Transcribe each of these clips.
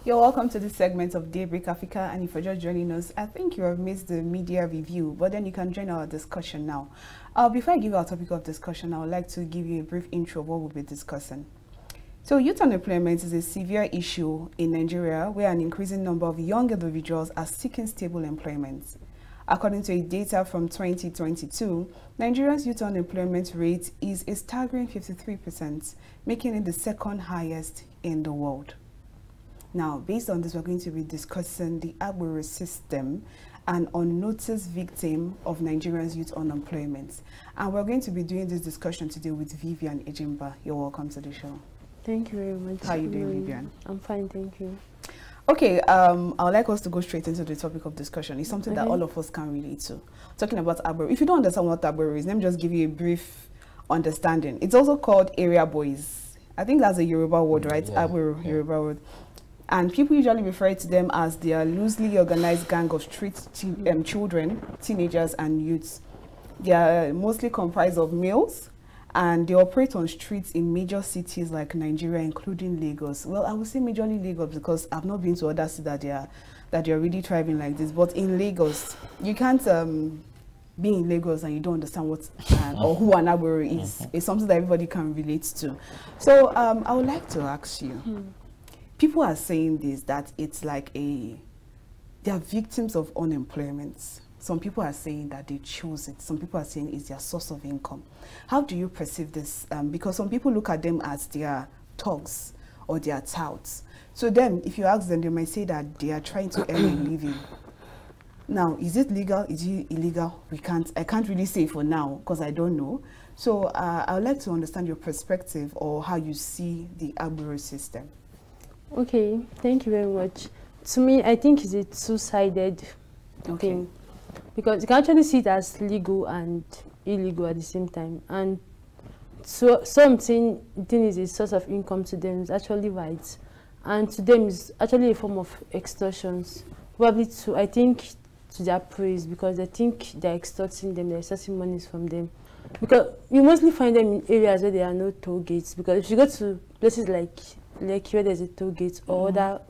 You're welcome to this segment of Daybreak Africa, and if you're just joining us, I think you have missed the media review, but then you can join our discussion now. Before I give you our topic of discussion, I would like to give you a brief intro of what we'll be discussing. So youth unemployment is a severe issue in Nigeria where an increasing number of young individuals are seeking stable employment. According to data from 2022, Nigeria's youth unemployment rate is a staggering 53%, making it the second highest in the world. Now, based on this, we're going to be discussing the Agbero system, an unnoticed victim of Nigeria's youth unemployment. And we're going to be doing this discussion today with Vivian Ejemba. You're welcome to the show. Thank you very much. How are you doing, Vivian? I'm fine, thank you. Okay, I would like us to go straight into the topic of discussion. It's something that all of us can relate to. Talking about Agbero. If you don't understand what Agbero is, let me just give you a brief understanding. It's also called area boys. I think that's a Yoruba word, right? Yeah, Agbero, yeah. Yoruba word. And people usually refer to them as their loosely organized gang of street children, teenagers and youths. They are mostly comprised of males, and they operate on streets in major cities like Nigeria, including Lagos. Well, I would say majorly Lagos because I've not been to other cities that they are really thriving like this. But in Lagos, you can't be in Lagos and you don't understand what or who an Agbero is. It's something that everybody can relate to. So I would like to ask you, people are saying this, that it's like they are victims of unemployment. Some people are saying that they chose it. Some people are saying it's their source of income. How do you perceive this? Because some people look at them as their thugs or their touts. So then, if you ask them, they might say that they are trying to earn a living. Now, is it legal? Is it illegal? I can't really say for now because I don't know. So I would like to understand your perspective or how you see the Agbero system. Okay, thank you very much. To me, I think it's a two-sided thing. Because you can actually see it as legal and illegal at the same time. And so something is a source of income to them is actually right. And to them is actually a form of extortions. Probably I think to their praise, because they think they're extorting them, they're extorting monies from them. Because you mostly find them in areas where there are no toll gates. Because if you go to places like where there's a toll gate or other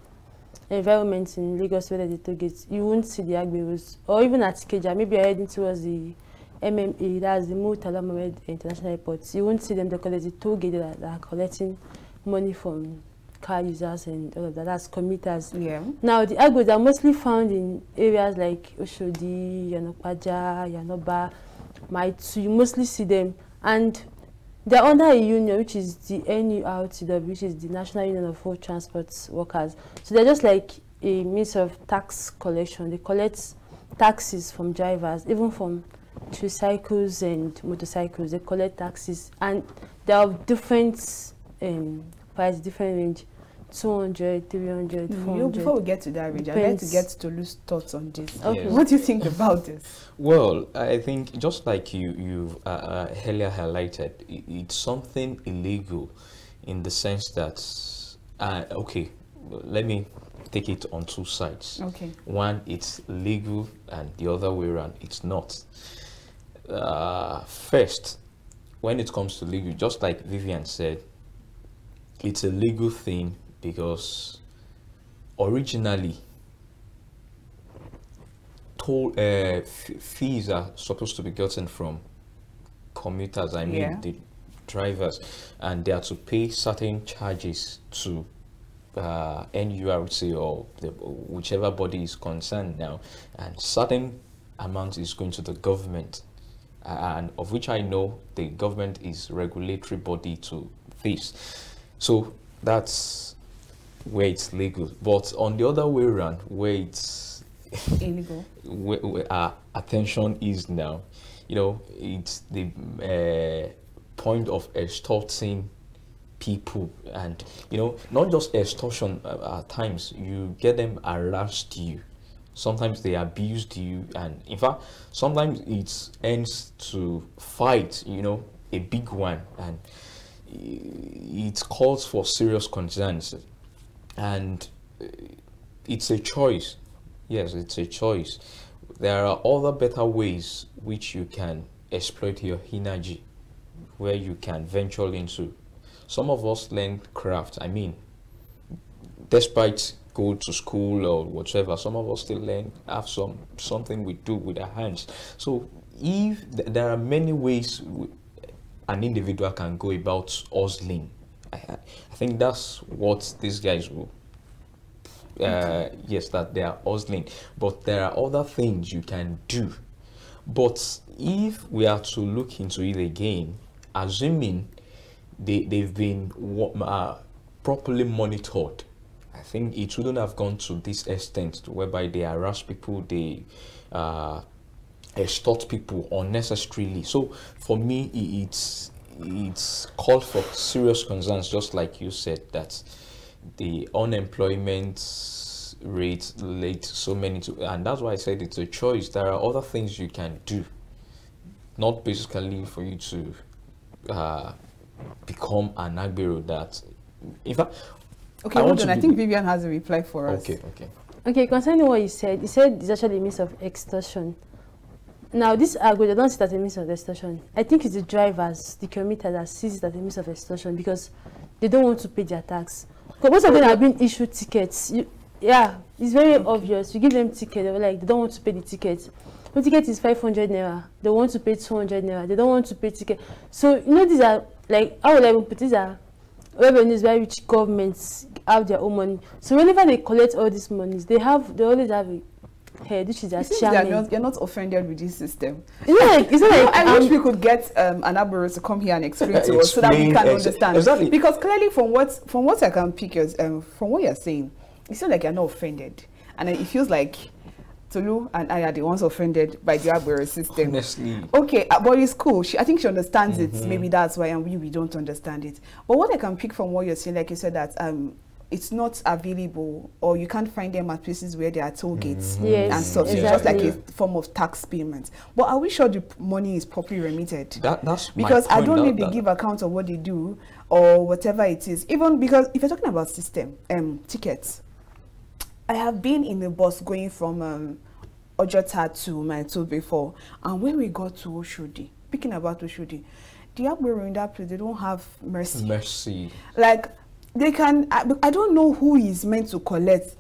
environments in Lagos where there's a toll gate, you won't see the Agberos. Or even at Keja, maybe you're heading towards the MMA, that's the Murtala Mohammed International Airport. You won't see them because there's a toll gate that are collecting money from car users and all of that. That's commuters. Yeah. Now, the Agberos are mostly found in areas like Oshodi, Yanopaja, Yanoba, Maitu. You mostly see them. And they're under a union, which is the NURTW, which is the National Union of Road Transport Workers. So they're just like a means of tax collection. They collect taxes from drivers, even from tricycles and motorcycles. They collect taxes, and they're of different price, different range. 200, 300, 400. Before we get to that range, I'd like to get Tolu's thoughts on this. Okay. Yes. What do you think about this? Well, I think just like you've earlier highlighted, it's something illegal in the sense that, okay, let me take it on two sides. Okay. One, it's legal, and the other way around, it's not. First, when it comes to legal, just like Vivian said, it's a legal thing because originally fees are supposed to be gotten from commuters, the drivers, and they are to pay certain charges to NURC or whichever body is concerned now, and certain amount is going to the government, and of which I know the government is regulatory body to this. So that's where it's legal. But on the other way around, where it's illegal, where our attention is now, it's the point of extorting people, and not just extortion. At times you get them harassed you, sometimes they abused you, and in fact sometimes it ends to fight, a big one, and it calls for serious concerns. And it's a choice. Yes, it's a choice. There are other better ways which you can exploit your energy, where you can venture into. Some of us learn craft. Despite go to school or whatever. Some of us still have something we do with our hands. So if there are many ways an individual can go about hustling, I think that's what these guys will. Yes, that they are hustling, but there are other things you can do. But if we are to look into it again, assuming they've been properly monitored, I think it wouldn't have gone to this extent whereby they harass people, they extort people unnecessarily. So for me, it's called for serious concerns, just like you said, that the unemployment rate led so many to, and that's why I said it's a choice. There are other things you can do, not basically for you to become an Agbero. That, in fact, okay, hold on. I think Vivian has a reply for us. Okay, concerning what he said it's actually a means of extortion. Now, this Agbero, they don't see it as a means of extortion. I think it's the drivers, the commuters that sees it as a means of extortion because they don't want to pay their tax. Because most of them have been issued tickets. Yeah, it's very obvious. You give them ticket, they're like, they don't want to pay the ticket. The ticket is 500 naira. They want to pay 200 naira. They don't want to pay ticket. So, you know, these are, like, how would I put these are revenues where which governments have their own money. So whenever they collect all these monies, they always have a head, which is a chairman. You're not offended with this system. It's not like I wish we could get an Agbero to come here and explain to us so that we can understand. Exactly. Because clearly, from what I can pick, from what you're saying, it feels like you're not offended, and it feels like Tolu and I are the ones offended by the Agbero system. Honestly. Okay, but it's cool. I think she understands it. Maybe that's why, and we don't understand it. But what I can pick from what you're saying, like you said, that it's not available, or you can't find them at places where there are toll gates and stuff. Exactly. It's just like a form of tax payment. But are we sure the money is properly remitted? That's because my I point. don't need to give account of what they do or whatever it is. Even because if you're talking about system, tickets, I have been in the bus going from Ojota to Maito before, and when we got to Oshodi, speaking about Oshodi, the Agbero in that place, they don't have mercy. Like, they can, I don't know who is meant to collect.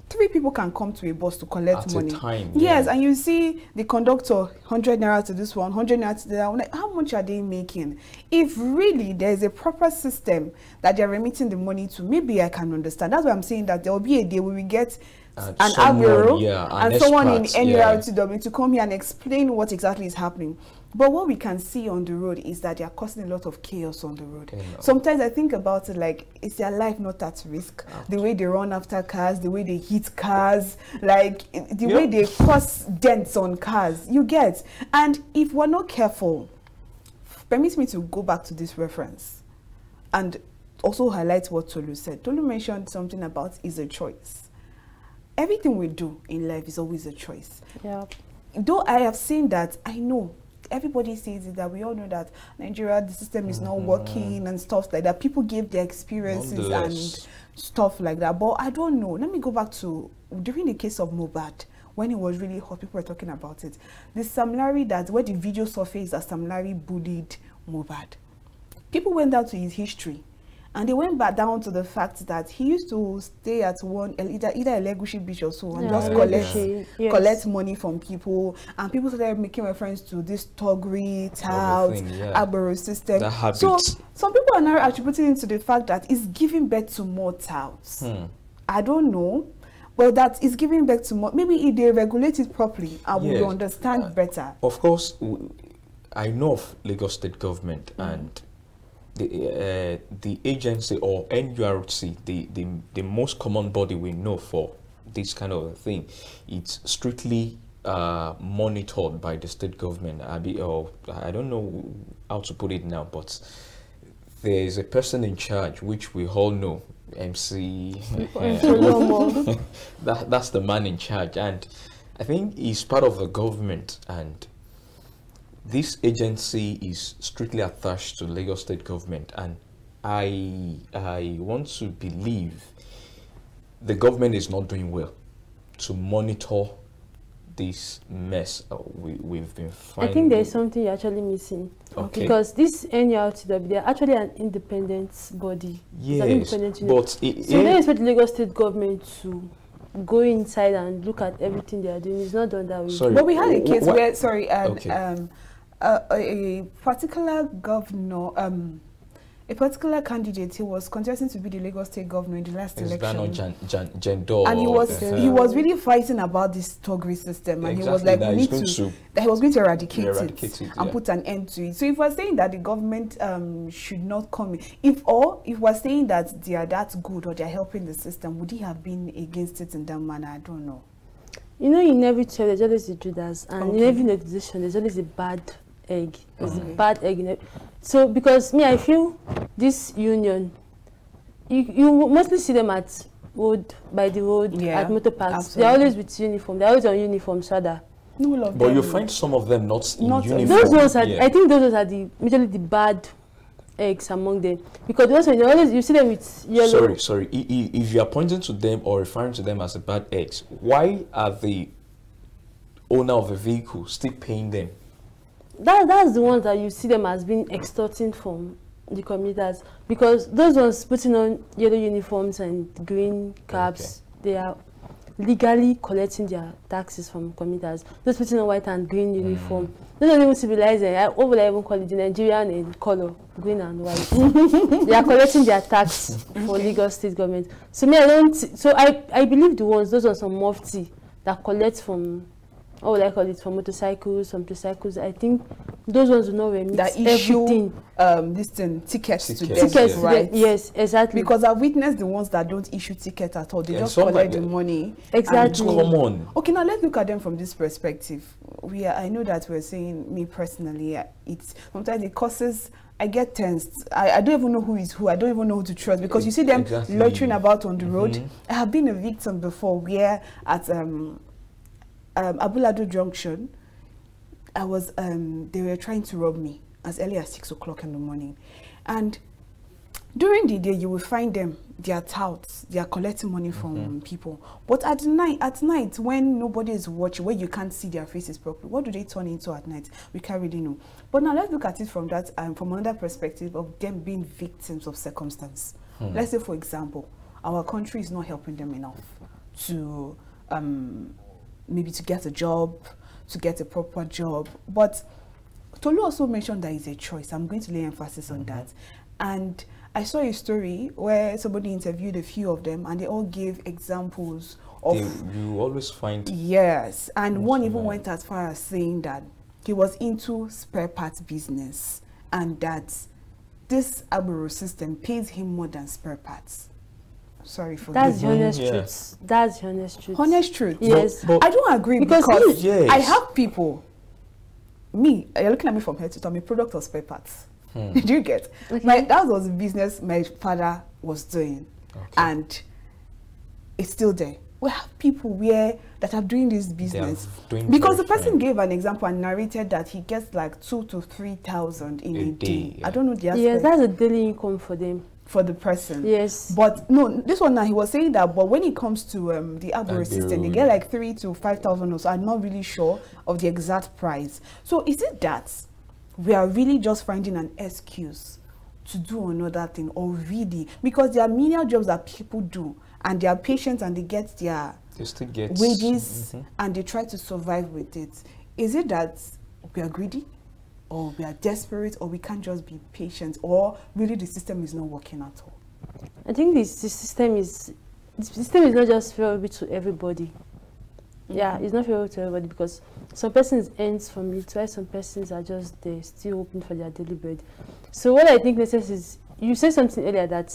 3 people can come to a bus to collect money. At a time, yes, and you see the conductor, 100 naira to this one, 100 naira to that one. Like, how much are they making? If really there is a proper system that they're remitting the money to, maybe I can understand. That's why I'm saying that there will be a day where we get an Agbero and someone in NURTW to come here and explain what exactly is happening. But what we can see on the road is that they are causing a lot of chaos on the road. Sometimes I think about it like, is their life not at risk? The way they run after cars, the way they hit cars, like the way they cause dents on cars, you get. And if we're not careful, permit me to go back to this reference and also highlight what Tolu said. Tolu mentioned something about is a choice. Everything we do in life is always a choice. Yeah. Though I have seen that, I know everybody says it, that we all know that Nigeria, the system is not working and stuff like that. People give their experiences and stuff like that. But I don't know. Let me go back to during the case of Mohbad, when it was really hot, people were talking about it. The Sam Larry, that where the video surfaced that Sam Larry bullied Mohbad. People went down to his history. And they went back down to the fact that he used to stay at one, either a Legushi beach or so, and just collect money from people. And people started making reference to this Togri, tout, Agbero system. So some people are now attributing it to the fact that it's giving birth to more touts. I don't know, but that is giving birth to more. Maybe if they regulate it properly, I will understand better. Of course, I know of Lagos State government and the agency or NURC, the most common body we know for this kind of a thing, it's strictly monitored by the state government. I don't know how to put it now, but there is a person in charge, which we all know, MC. That's the man in charge, and I think he's part of the government, and this agency is strictly attached to Lagos State government, and I want to believe the government is not doing well to monitor this mess we've been finding? I think there's something you're actually missing. Okay. Because this NURTW, they're actually an independent body. Yes, an independent unit. but... So you don't expect the Lagos State government to go inside and look at everything they are doing. It's not done that way. Sorry. But we had a case where, Okay. A particular governor, a particular candidate, he was contesting to be the Lagos State governor in the last election. And he was really fighting about this Togri system, and he was like, that he was going to eradicate it and put an end to it. So if we're saying that the government should not come in, if we're saying that they are that good or they're helping the system, would he have been against it in that manner? I don't know. You know, in every trial there's always a Judas, and in every negotiation there's always a bad egg. There's a bad egg in it. So because me, I feel this union, you mostly see them at by the road, at motor parks. They're always with uniform. They're always on uniforms rather. But you find some of them not in uniform. Those ones are, I think those are majorly the bad eggs among them, because also you see them with yellow. Sorry. If you are pointing to them or referring to them as the bad eggs, why are the owner of the vehicle still paying them? That's the ones that you see them as being extorting from the commuters, because those ones putting on yellow uniforms and green caps, they are legally collecting their taxes from commuters. Those putting on white and green uniform, those don't even civilize them. What would I even call it? The Nigerian in color, green and white. They are collecting their tax for Lagos State government. So me, I believe those are some mufti that collect from, what would I call it, from motorcycles, from tricycles. I think those ones will not remit that issue everything. Tickets to them, tickets, right? Yes, exactly. Because I've witnessed the ones that don't issue tickets at all. They just collect the money. Exactly. Okay, now let's look at them from this perspective. I know that we're saying, me personally, it's sometimes it causes, I get tensed. I don't even know who is who. I don't even know who to trust, because you see them loitering about on the road. I have been a victim before where at Abulado Junction, they were trying to rob me as early as 6 o'clock in the morning. And during the day, you will find them, they are touts, they are collecting money from people. But at night, when nobody is watching, where you can't see their faces properly, what do they turn into at night? We can't really know. But now let's look at it from from another perspective of them being victims of circumstance. Let's say, for example, our country is not helping them enough to maybe to get a job, to get a proper job. But Tolu also mentioned that it's a choice. I'm going to lay emphasis on that. And I saw a story where somebody interviewed a few of them, and they all gave examples of... You always find... Yes, and one even went as far as saying that he was into spare parts business, and that this Agbero system pays him more than spare parts. Sorry for that's the honest truth. That's the honest truth. Honest truth. Yes. But I don't agree, because I have people. Me, you're looking at me from head to toe. I'm a product of spare parts. Did you get? That was the business my father was doing, and it's still there. We have people that are doing this business because the person gave an example and narrated that he gets like 2,000 to 3,000 in a day. I don't know the aspect. Yes, that's a daily income for them. For the person. Yes. But no, this one now, he was saying that, but when it comes to the Agbero system, they get like 3,000 to 5,000 or so. I'm not really sure of the exact price. So is it that we are really just finding an excuse to do another thing, or really, because there are menial jobs that people do and they are patient and they get their wages and they try to survive with it? Is it that we are greedy, or we are desperate, or we can't just be patient, or really the system is not working at all? I think the system is not just favorable to everybody. Yeah, it's not favorable to everybody, because some persons earn from it, while some persons are just there, still hoping for their daily bread. So what I think necessary is, you said something earlier that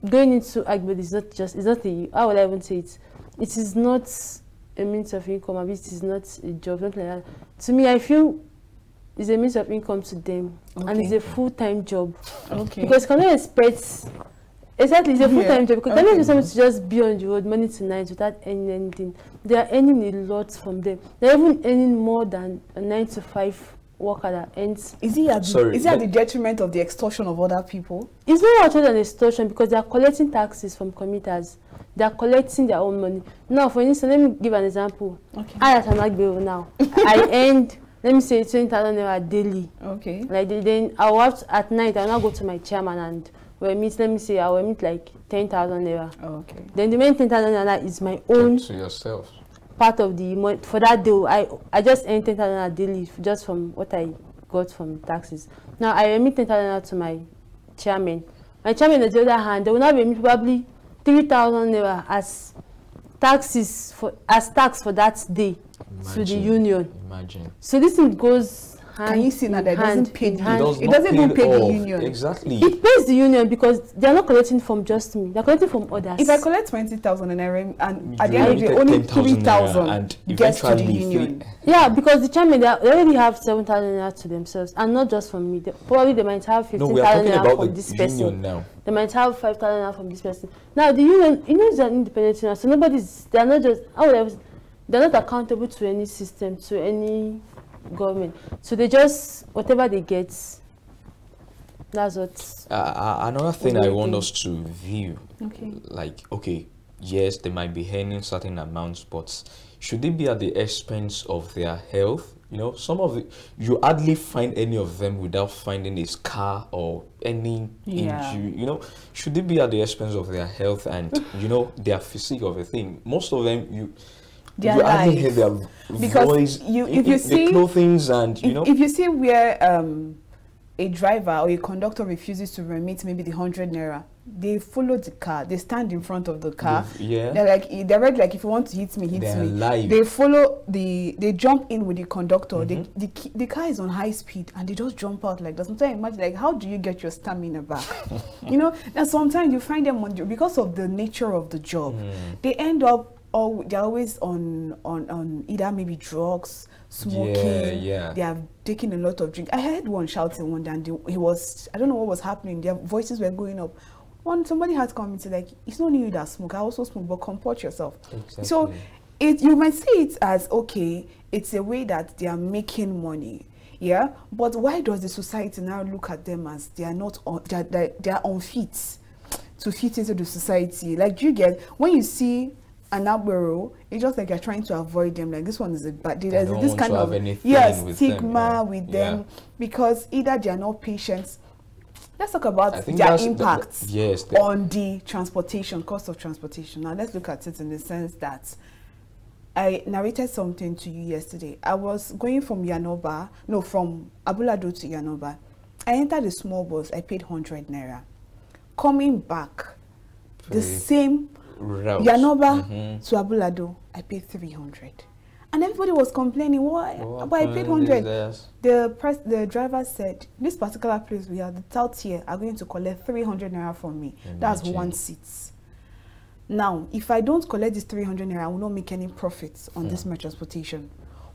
going into Agbero is not just, how would I even say it? It is not a means of income, it is not a job, something like that. To me, I feel it's a means of income to them, and it's a full-time job. Because you cannot expect, exactly, it's a full-time job. Because cannot expect someone to just be on the road Monday to night without earning anything. They are earning a lot from them. They're even earning more than a 9 to 5 worker that earns. Is it at the detriment of the extortion of other people? It's not actually an extortion because they are collecting taxes from commuters. They are collecting their own money. Now, for instance, let me give an example. Okay. I at an Agbero now. I earned, let me say, 20,000 naira daily. Okay. Like then I'll have to, at night, I'll now go to my chairman and we'll meet, let me say, I will meet like 10,000 naira. Oh, okay. Then the main 10,000 naira is my own. To yourself. Part of the money for that day. I just earned 10,000 naira daily just from what I got from taxes. Now I remit 10,000 naira to my chairman. My chairman, on the other hand, they will not remit probably 3,000 naira as taxes tax for that day to the union. Imagine. So this thing goes hand. Can you see now that it doesn't pay the union? It doesn't even pay the union. Exactly. It pays the union because they are not collecting from just me. They are collecting from others. If I collect 20,000 and at the end of the day only 3,000 gets to the union. Yeah, because the chairman they already have 7,000 naira to themselves, and not just from me. Probably they might have 15,000 naira from this person. Now. They might have 5,000 naira from this person. Now the union is an independent union, so they are not just they're not accountable to any system, to any government. So they just whatever they get. That's what. Another thing I want us to view. Okay. Like, okay, yes, they might be earning certain amounts, but should it be at the expense of their health? You know, some of you hardly find any of them without finding a scar or any injury. You know, should it be at the expense of their health and you know their physique of a thing? Most of them you hardly hear their voice, if you see the clothings, and you know. If you see where a driver or a conductor refuses to remit maybe the 100 naira, they follow the car. They stand in front of the car. They're ready, like if you want to hit me, hit me. Live. They follow they jump in with the conductor. The car is on high speed and they just jump out like that. Sometimes I imagine, like, how do you get your stamina back? You know, and sometimes you find them because of the nature of the job. They end up they're always on either maybe drugs, smoking. They have taken a lot of drink. I heard one shouting one day, and I don't know what was happening. Their voices were going up. Somebody had come and said, like, it's not you that smoke. I also smoke, but comport yourself. Exactly. So you might see it as, okay, it's a way that they are making money. Yeah, but why does the society now look at them as they are not they are unfit to fit into the society? Like, you get when you see an Agbero, it's just like you're trying to avoid them. Like, this one is a bad. There's this kind of stigma with them because either they are not patient. Let's talk about their impact on the transportation, cost of transportation. Now let's look at it in the sense that I narrated something to you yesterday. I was going from from Abulado to Yanoba. I entered a small bus. I paid 100 naira. Coming back, the same route. Yanoba to Abulado, I paid 300. And everybody was complaining, why? But I paid 100. The driver said, this particular place we are, the tout here, are going to collect 300 naira from me. That's one seat. Now, if I don't collect this 300 naira, I will not make any profits on this my transportation.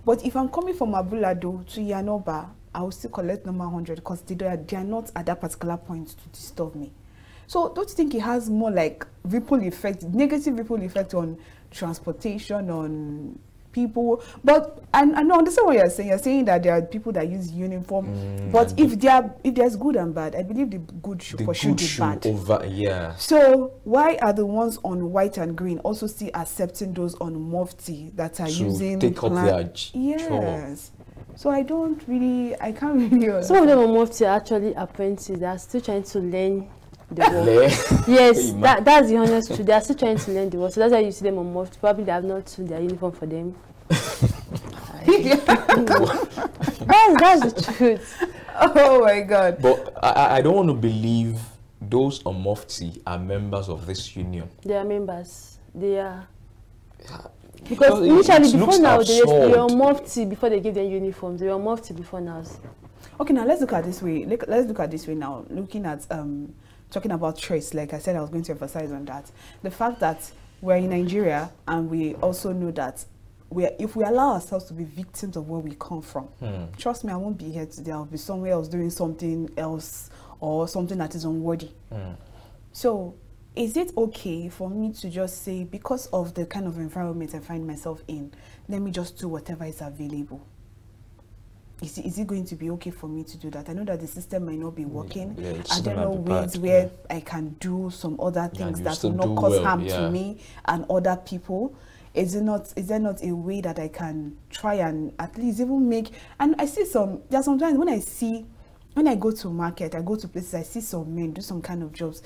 But if I'm coming from Abulado to Yanoba, I will still collect number 100 because they are not at that particular point to disturb me. So don't you think it has more like ripple effect, negative ripple effect on transportation, on people? But I know, understand what you're saying. You're saying that there are people that use uniform, but if there's good and bad, I believe the good should pursue the bad. So why are the ones on white and green also still accepting those on mufti that are using take up their So I can't really. Some of them on mufti are actually apprentices. They are still trying to learn the work. Yes, that's the honest truth. They are still trying to learn the work. So that's why you see them on mufti. Probably they have not seen their uniform for them. That's the truth. Oh my God. But I don't want to believe those on mufti are members of this union. They are members. They are. Because initially, before now, they were on mufti before they give them uniforms. They were on mufti before now. Okay, now let's look at this way. Let's look at this way now. Looking at talking about trace, like I said, I was going to emphasize on that. The fact that we're in Nigeria and we also know that if we allow ourselves to be victims of where we come from, trust me, I won't be here today. I'll be somewhere else doing something else or something that is unworthy. So is it okay for me to just say, because of the kind of environment I find myself in, let me just do whatever is available? is it going to be okay for me to do that? I know that the system might not be working. I don't know ways where I can do some other things that will not cause harm to me and other people. Is there not a way that I can try and at least even make? And I see there's sometimes when I go to market, I go to places, I see some men do some kind of jobs.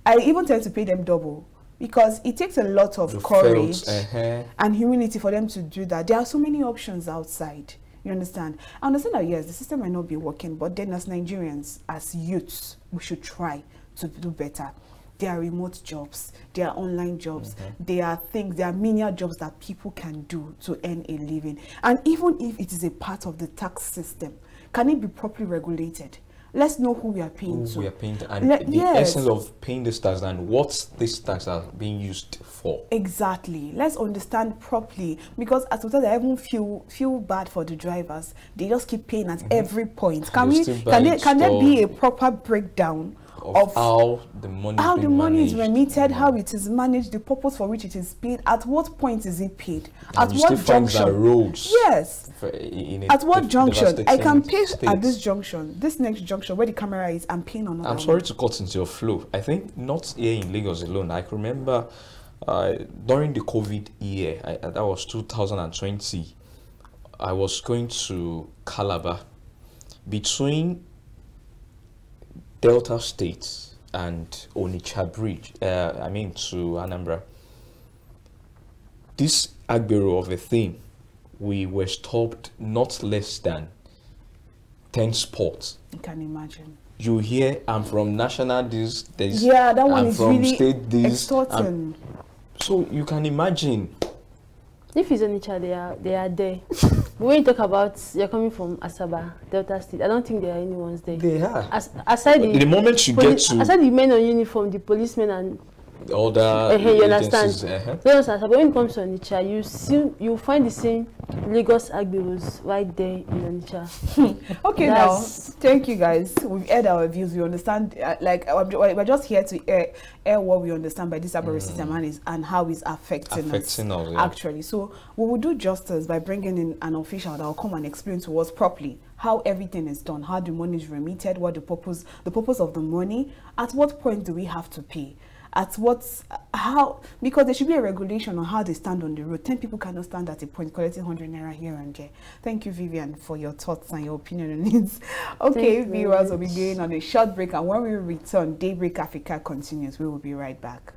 I even tend to pay them double, because it takes a lot of courage and humility for them to do that. There are so many options outside. You understand? I understand that, yes, the system might not be working, but then as Nigerians, as youths, we should try to do better. There are remote jobs, there are online jobs, there are menial jobs that people can do to earn a living. And even if it is a part of the tax system, can it be properly regulated? Let's know who we are paying to. We are paying to, and the essence of paying this tax and what this tax are being used for. Exactly. Let's understand properly, because as well, I even feel bad for the drivers. They just keep paying at every point. Can there be a proper breakdown of how the money is remitted, how it is managed, the purpose for which it is paid, at what point is it paid, at what junction? Roads. Yes. At what junction? I can pay at this junction, this next junction where the camera is, I'm paying on another I'm sorry to cut into your flow. I think not here in Lagos alone. I can remember during the COVID year, that was 2020, I was going to Calabar. Between Delta State and Onitsha Bridge, to Anambra, this Agbero of a thing, we were stopped not less than 10 spots. You can imagine. You hear, I'm from national this, that one I'm is from really state this. extorting. So you can imagine. If it's Onitsha, they are there. But when you talk about you're coming from Asaba, Delta State, I don't think there are anyone's there. They are. Aside the moment you get to, aside the men on uniform, the policemen and all the you understand. But when it comes to Onitsha, you find the same Lagos Agberos right there in Onitsha. Okay, now thank you guys. We've aired our views. We understand. We're just here to air what we understand by this Agbero system and how it's affecting us. Actually, so we will do justice by bringing in an official that will come and explain to us properly how everything is done, how the money is remitted, what the purpose of the money, at what point do we have to pay. Because there should be a regulation on how they stand on the road. 10 people cannot stand at a point collecting 100 naira here and there. Thank you, Vivian, for your thoughts and your opinion on it. Okay, viewers, will be going on a short break, and when we return, Daybreak Africa continues. We will be right back.